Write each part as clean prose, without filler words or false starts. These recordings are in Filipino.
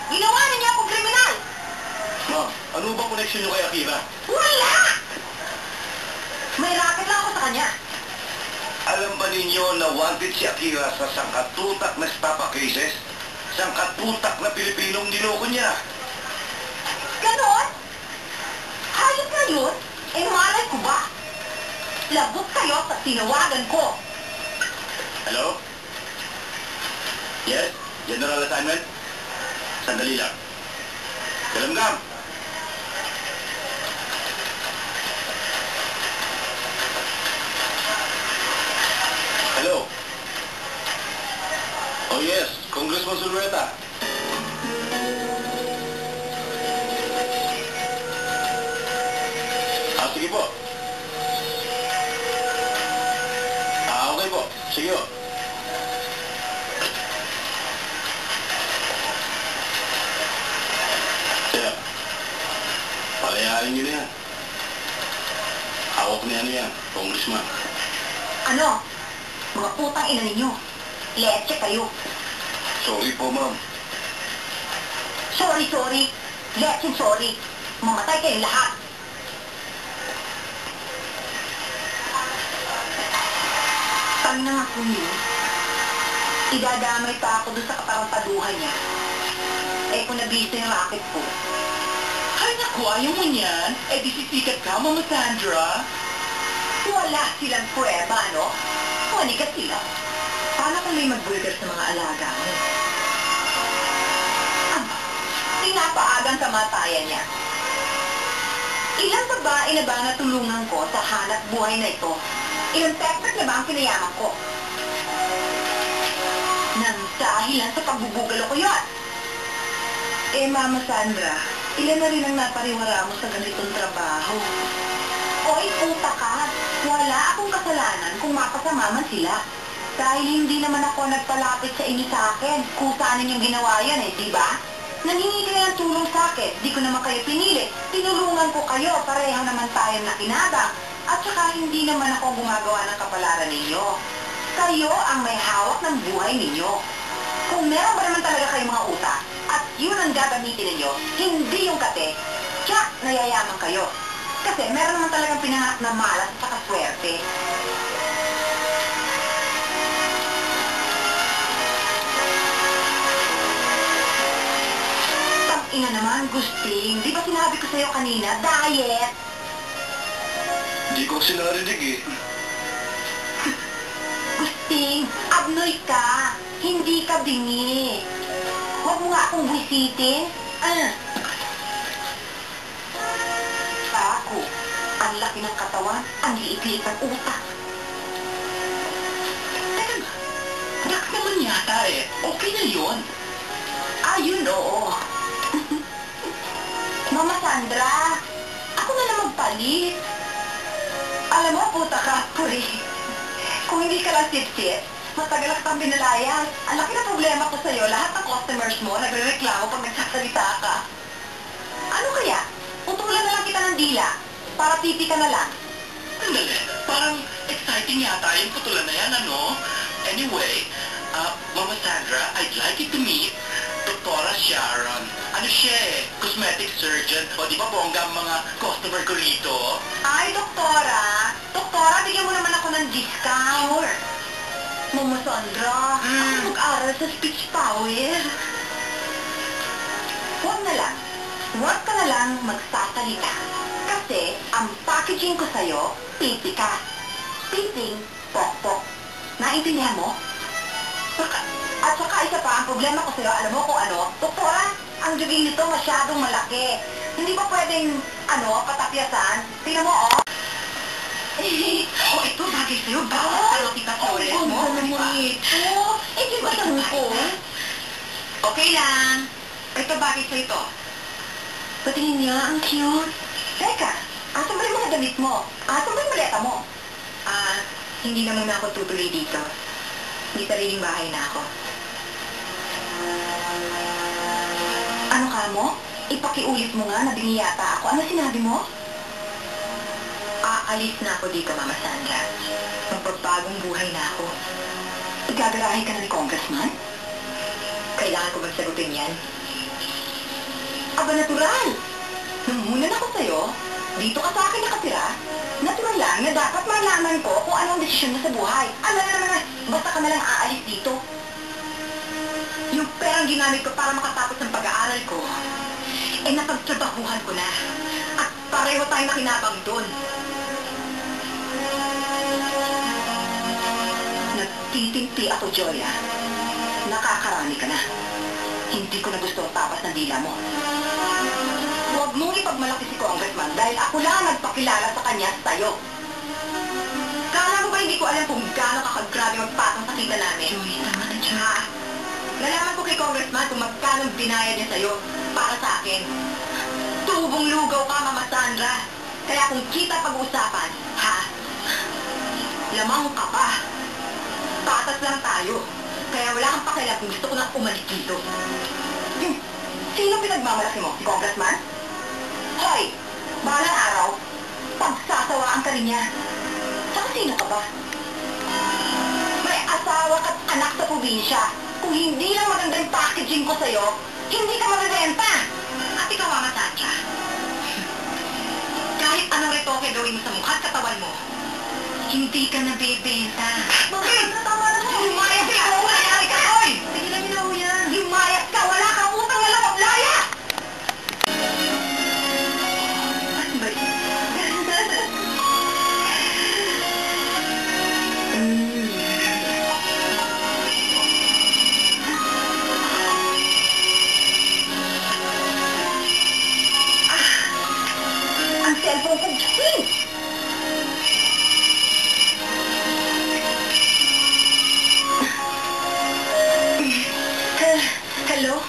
Ginawa na niya akong kriminal! Ma'am, ano ba connection niyo kay Akira? Wala! May racket lang ako sa kanya. Alam ba ninyo na wanted si Akira sa sangkatutak na stapa cases? Sangkatutak na Pilipinong niloko niya. Ganon? Hayop na yun? Eh, malay ko ba? Lagot kayo sa tinawagan ko. Hello? Yes? General assignment? Sandali lang. Galamgam! Hello? Oh yes, Congressman Zulueta. Sige po. Okay po. Sige po. Kaya, palayain niyo na yan. Hawak na yan, Congressman. Ano? Mga putang ina ninyo. Leche kayo. Sorry po, ma'am. Sorry. Leche sorry. Mamatay kayong lahat. Na ako yun, idadamay pa ako doon sa katarampaduhan niya. Eh, kung nabista yung racket ko. Ay, naku, ayaw mo niyan. Eh, di sisikat ka, Mama Sandra. Wala silang prueba, no? Huli ka sila. Paano kung may magbulgar sa mga alaga mo? Pinapaagang kamatayan niya. Ilang babae na ba natulungan ko sa hanap buhay na ito? Ilang teknik na ba ang pinayaman ko? Nang dahilan sa pagbubugal ko yun. Eh, Mama Sandra, ilan na rin ang napariwara mo sa ganitong trabaho? Oy, puta ka. Wala akong kasalanan kung mapasama man sila. Dahil hindi naman ako nagpalapit sa inyo sa akin kung saan ninyong ginawa yan di ba? Nangingi kayo ng tulong sa akin, di ko naman kayo pinili. Tinulungan ko kayo, pareho naman tayong nakinabang. At saka hindi naman ako gumagawa ng kapalaran ninyo. Kayo ang may hawak ng buhay ninyo. Kung meron ba naman talaga kayong mga utak, at yun ang gagamitin ninyo, hindi yung kate, tiyak, nayayaman kayo. Kasi meron naman talagang pinanganak na malas at saka swerte. Tang-ina naman, Gusting. Di ba sinabi ko sa'yo kanina, diet? Hindi ko sinarinig eh. Gusting, abnoy ka. Hindi ka bingi. Huwag mo nga akong buwisitin. Ako, ang laki ng katawan, ang liit-liit ng utak. Teka nga, yak naman yata eh. Okay na yun. Ayun, oo. Mama Sandra, ako na lang magpalit. Alam mo, puta ka, puri. Kung hindi ka lang sit-sit, matagal kang binalayan. Ang laki na problema ko sa'yo, lahat ng customers mo nagre-reklamo pag nagsasalita ka. Ano kaya? Putulan na lang kita ng dila para pipi ka na lang. Andali, parang exciting yata yung putulan na yan, ano? Anyway, Mama Sandra, I'd like you to meet Doktora Sharon. Ano siya eh? Cosmetic surgeon. O di ba bongga ang mga customer ko rito? Ay, doktora! Doktora, bigyan mo naman ako ng discount. Mama Sandra, ako mag-aral sa speech power. Huwag na lang. Huwag ka na lang magsasalita. Kasi ang packaging ko sa'yo, pipi ka. Piping, pok-pok. Naintindihan mo? At saka isa pa, ang problema ko sa'yo, alam mo kung ano? Doktora, ang juging nito masyadong malaki. Hindi ba pwedeng, patapyasan? Tingnan mo, oh. Ito bagay sa'yo. Bakit sa'yo, tita Flores mo? Ang ganda naman ito. Di ba tanong ko? Okay lang. Ito bagay sa'yo ito. Patingin niya, ang cute. Teka, asan ba yung mga damit mo? Asan ba yung maleta mo? Hindi na muna ako tutuloy dito. May sariling bahay na ako. Ano ka mo? Ipakiulit mo nga, nabingi yata ako. Ano sinabi mo? Aalis na ako dito, Mama Sandra. Magpapagong buhay na ako. Igagarahe ka na ni Congressman? Kailangan ko bang sagutin yan? Aba, natural. Namunan ako sa'yo. Dito ka sa akin nakatira. Natural lang na dapat malaman ko kung anong desisyon mo sa buhay. Alam na naman na, basta ka na lang aalis dito. Yung perang ginamit ko para makatapos ng pag-aaral ko, eh napagtrabahuhan ko na. At pareho tayo nakinabang doon. Nagtitimpi ako, Joya. Nakakarami ka na. Hindi ko na gusto ang tapas ng dila mo. Huwag mong ipagmalaki si Congressman dahil ako lang ang nagpakilala sa kanya sa'yo. Kala mo ba hindi ko alam kung gaano kakagrabe magpatong sa kita namin? Joy, tama na, Joy. Ha? Nalaman ko kay Congressman kung magkano binayad niya sa'yo para sa akin. Tubong lugaw ka, Mama Sandra. Kaya kung kita pag-uusapan, ha? Lamang ka pa. Patas lang tayo. Kaya wala kang pakialam kung gusto ko nang umalis dito. Sino pinagmamalaki mo? Si Congressman? Hoy! Balang araw, pagsasawaan ka rin niya. Saka sino ka ba? May asawa ka't anak sa probinsya. Kung hindi lang magandang packaging ko sa'yo, hindi ka magbibenta. At ikaw, Mama Sandra, kahit anong retoke gawin mo sa mukha at katawan mo, hindi ka nabibenta. Bakit? Tama na mo. Lumayas ka! Nangyari ka, Hoy! Sige lang yun yan. Lumayas ka! Wala kang utang na lang laya! Ano ba yun? Ang cellphone ko, Justin! Hello?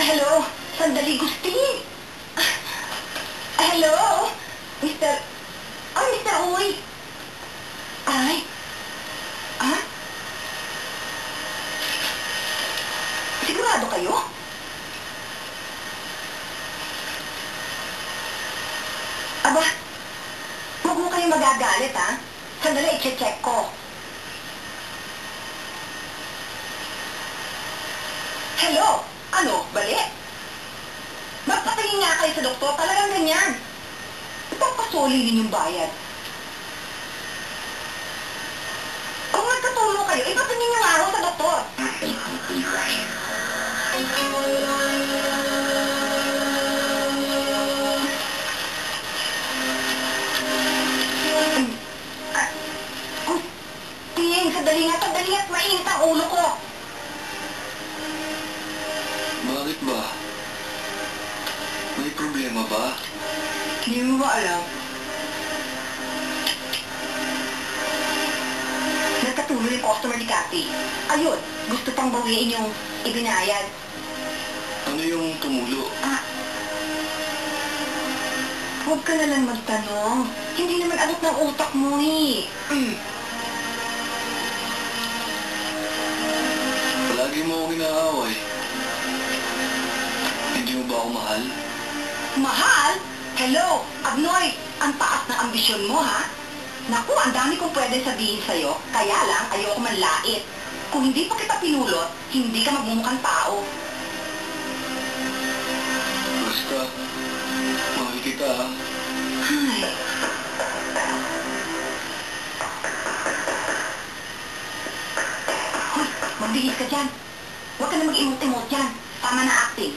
Hello? Sandali, Gustin! Hello? Mr. Oh, Mr. Uy! Ay? Ah? Sigurado kayo? Aba, huwag mo kayong magagalit, ha? Sandali, i-check ko. Hello? Ano? Bali? Magpatingin nga kayo sa doktor. Talagang ganyan. Ipagpasuli ninyong bayad. Kung nagkatulong kayo, ipatingin niyo nga ako sa doktor. Ting, sandali nga, mainit ang ulo ko. Bakit ba? May problema ba? Hindi mo ba alam? Nagkatuloy yung customer ni Cathy. Ayun, gusto pang bawiin yung ibinayad. Ano yung tumulo? Huwag ka na lang magtanong. Hindi naman abot ng utak mo eh. Palagi mo ako inaaway. Hindi mo ba ako mahal? Mahal? Hello, Abnoy, ang taas na ambisyon mo, ha? Naku, ang dami kong pwede sabihin sa'yo, kaya lang ayoko manlait. Kung hindi pa kita pinulot, hindi ka magmumukhang tao. Basta, mahal kita ha. Ay. Hoy, magbihis ka dyan. Huwag ka na mag-imot-imot dyan. Tama na acting.